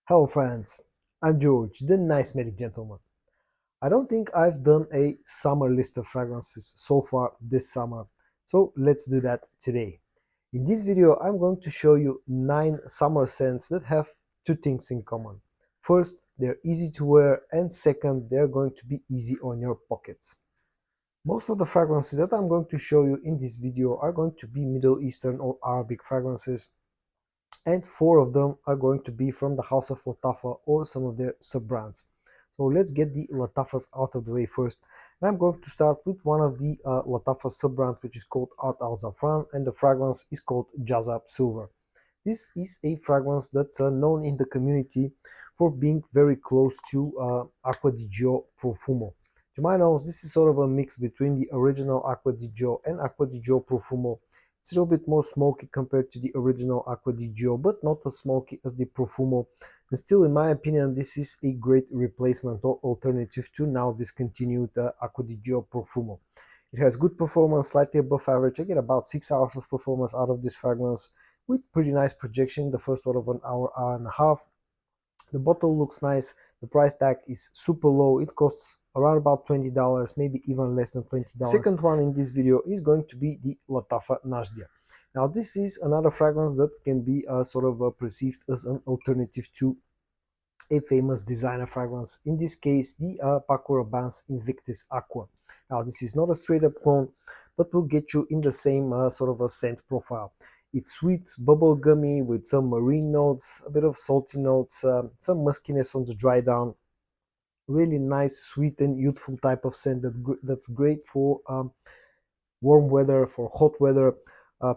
Hello friends, I'm George, the nice medic gentleman. I don't think I've done a summer list of fragrances so far this summer, so let's do that today. In this video, I'm going to show you 9 summer scents that have two things in common. First, they're easy to wear, and second, they're going to be easy on your pockets. Most of the fragrances that I'm going to show you in this video are going to be Middle Eastern or Arabic fragrances, and 4 of them are going to be from the house of Latava or some of their sub-brands. So let's get the Latafas out of the way first. And I'm going to start with one of the Latava sub-brands, which is called Art Al Zafran, and the fragrance is called Jazab Silver. This is a fragrance that's known in the community for being very close to Acqua di Gio Profumo. To my knowledge, this is sort of a mix between the original Acqua di Gio and Acqua di Gio Profumo. It's a little bit more smoky compared to the original Acqua di Gio, but not as smoky as the Profumo. And still, in my opinion, this is a great replacement or alternative to now discontinued Acqua di Gio Profumo. It has good performance, slightly above average. I get about 6 hours of performance out of this fragrance with pretty nice projection, the first one of an hour, hour and a half. The bottle looks nice. The price tag is super low. It costs around about $20, maybe even less than $20. Second one in this video is going to be the Latava Najdia. Now this is another fragrance that can be sort of perceived as an alternative to a famous designer fragrance. In this case, the Paco Rabanne's Invictus Aqua. Now this is not a straight up clone, but will get you in the same sort of a scent profile. It's sweet, bubblegummy with some marine notes, a bit of salty notes, some muskiness on the dry down. Really nice, sweet and youthful type of scent that's great for warm weather, for hot weather.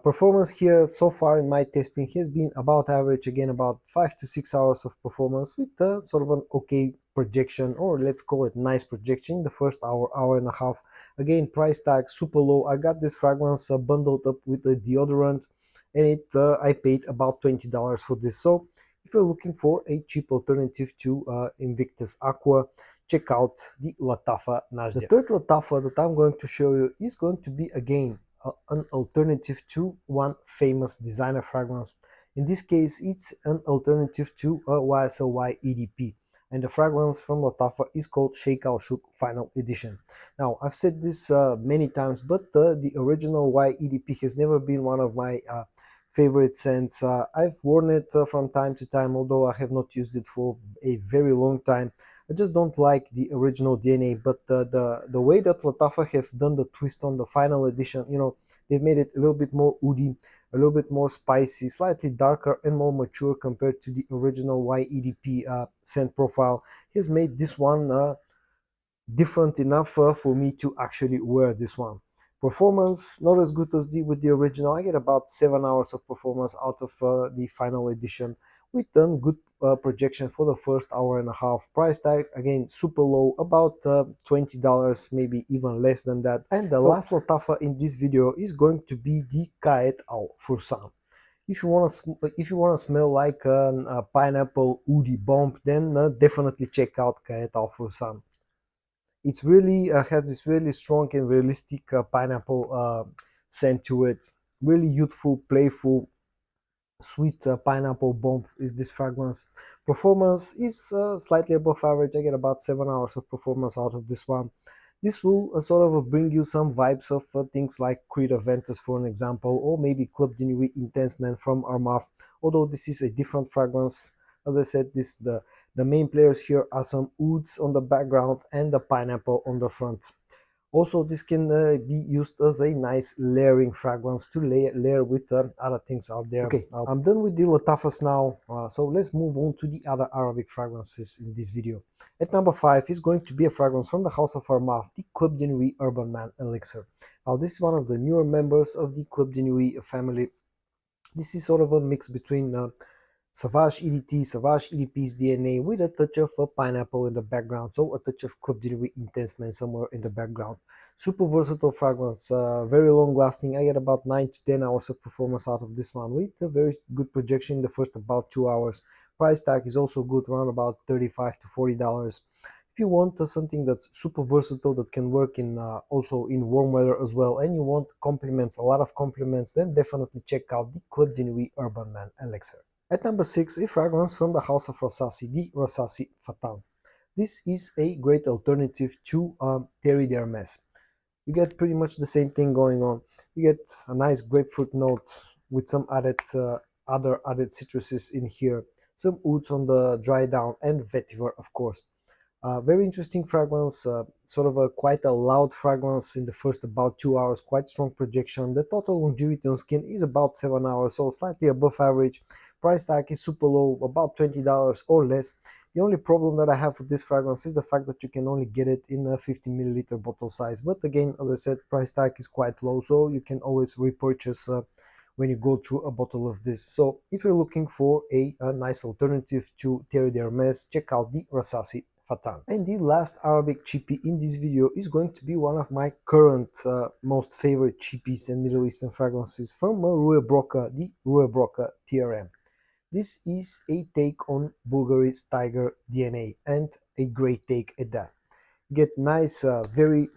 Performance here so far in my testing has been about average, again about 5 to 6 hours of performance with sort of an okay projection, or let's call it nice projection, the first hour, hour and a half. Again, price tag super low. I got this fragrance bundled up with a deodorant, and I paid about $20 for this. So if you're looking for a cheap alternative to Invictus Aqua, check out the Latava Najdia. The third Latava that I'm going to show you is going to be again an alternative to one famous designer fragrance. In this case, it's an alternative to a YSLY EDP. And the fragrance from Latava is called Sheikh Al Shuk Final Edition. Now, I've said this many times, but the original Y EDP has never been one of my favorite scents. I've worn it from time to time, although I have not used it for a very long time. I just don't like the original DNA, but the way that Latava have done the twist on the final edition, they've made it a little bit more woody, a little bit more spicy, slightly darker and more mature compared to the original YEDP scent profile, has made this one different enough for me to actually wear this one. Performance not as good as with the original. I get about 7 hours of performance out of the final edition with a good projection for the first hour and a half. Price tag again super low, about $20, maybe even less than that. And the last Latava in this video is going to be the Kayeta Al Fursan. If you want to smell like a pineapple woody bomb, then definitely check out Kayeta Al Fursan. It's really has this really strong and realistic pineapple scent to it. Really youthful, playful, sweet pineapple bomb is this fragrance. Performance is slightly above average. I get about 7 hours of performance out of this one. This will sort of bring you some vibes of things like Creed Aventus, for an example, or maybe Club de Nuit Intense Man from Armaf. Although this is a different fragrance. As I said, the main players here are some woods on the background and the pineapple on the front. Also, this can be used as a nice layering fragrance to layer with other things out there. Okay, I'm done with the Latafas now, so let's move on to the other Arabic fragrances in this video. At number 5 is going to be a fragrance from the house of Armaf, the Club de Nuit Urban Man Elixir. Now, this is one of the newer members of the Club de Nuit family. This is sort of a mix between Sauvage EDT, Sauvage EDP's DNA with a touch of a pineapple in the background, so a touch of Club de Nuit Intense Man somewhere in the background. Super versatile fragrance, very long lasting. I get about 9 to 10 hours of performance out of this one with a very good projection in the first about 2 hours. Price tag is also good, around about $35 to $40. If you want something that's super versatile that can work in also in warm weather as well, and you want compliments, a lot of compliments, then definitely check out the Club de Nuit Urban Man Elixir. At number 6, a fragrance from the house of Rossassi, the Rossassi Fatan. This is a great alternative to Terry d'Hermes. You get pretty much the same thing going on. You get a nice grapefruit note with some other added citruses in here, some ouds on the dry down, and vetiver, of course. Very interesting fragrance, sort of a quite a loud fragrance in the first about 2 hours, quite strong projection. The total longevity on skin is about 7 hours, so slightly above average. Price tag is super low, about $20 or less. The only problem that I have with this fragrance is the fact that you can only get it in a 50 milliliter bottle size. But again, as I said, price tag is quite low, so you can always repurchase when you go through a bottle of this. So if you're looking for a nice alternative to Terre d'Hermes, check out the Rassassi Fatan. And the last Arabic chippy in this video is going to be one of my current most favorite chippies and Middle Eastern fragrances from Rue Broca, the Rue Broca TRM. This is a take on Bulgari's Tiger DNA, and a great take at that. You get nice, very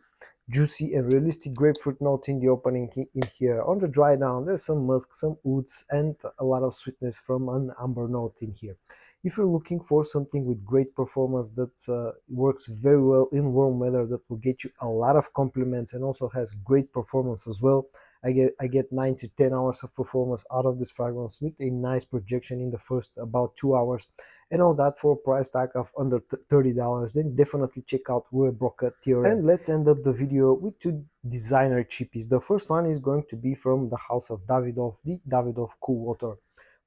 juicy and realistic grapefruit note in the opening in here. On the dry down, there's some musk, some ouds, and a lot of sweetness from an amber note in here. If you're looking for something with great performance that works very well in warm weather, that will get you a lot of compliments and also has great performance as well, I get 9 to 10 hours of performance out of this fragrance with a nice projection in the first about 2 hours, and all that for a price tag of under $30, then definitely check out Rue Broca TRM. And let's end up the video with two designer chippies. The first one is going to be from the house of Davidoff, the Davidoff Cool Water.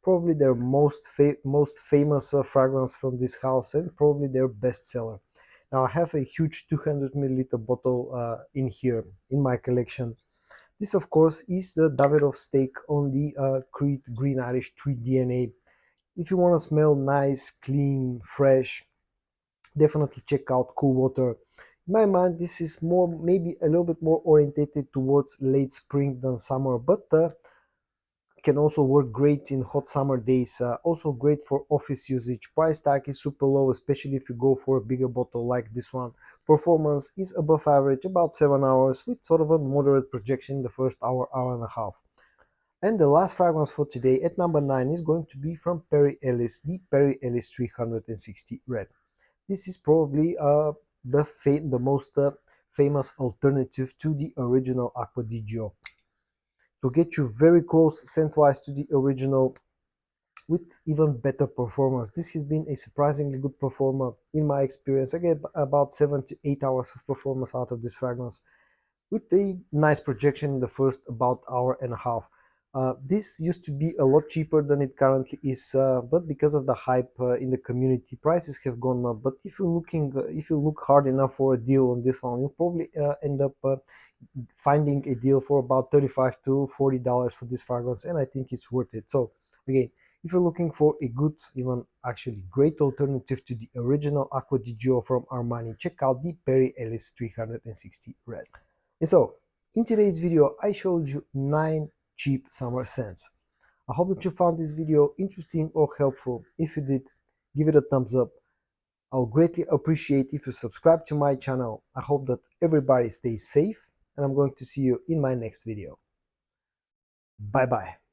Probably their most famous fragrance from this house, and probably their best seller. Now I have a huge 200 milliliter bottle in here in my collection. This of course is the Davidoff's take on the Crete Green Irish Tree DNA. If you want to smell nice, clean, fresh, definitely check out Cool Water. In my mind, this is more, maybe a little bit more orientated towards late spring than summer, but can also work great in hot summer days. Also great for office usage. Price tag is super low, especially if you go for a bigger bottle like this one. Performance is above average, about 7 hours, with sort of a moderate projection in the first hour, hour and a half. And the last fragrance for today at number 9 is going to be from Perry Ellis, the Perry Ellis 360 Red. This is probably the most famous alternative to the original Acqua di Gio. To get you very close scent-wise to the original with even better performance. This has been a surprisingly good performer in my experience. I get about 7 to 8 hours of performance out of this fragrance with a nice projection in the first about hour and a half. This used to be a lot cheaper than it currently is, but because of the hype in the community, prices have gone up. But if you look hard enough for a deal on this one, you'll probably end up finding a deal for about $35 to $40 for this fragrance, and I think it's worth it. So again, if you're looking for a good, even actually great alternative to the original Acqua di Gio from Armani, check out the Perry Ellis 360 Red. And so, in today's video, I showed you 9 cheap summer scents. I hope that you found this video interesting or helpful. If you did, give it a thumbs up. I'll greatly appreciate if you subscribe to my channel. I hope that everybody stays safe, and I'm going to see you in my next video. Bye bye.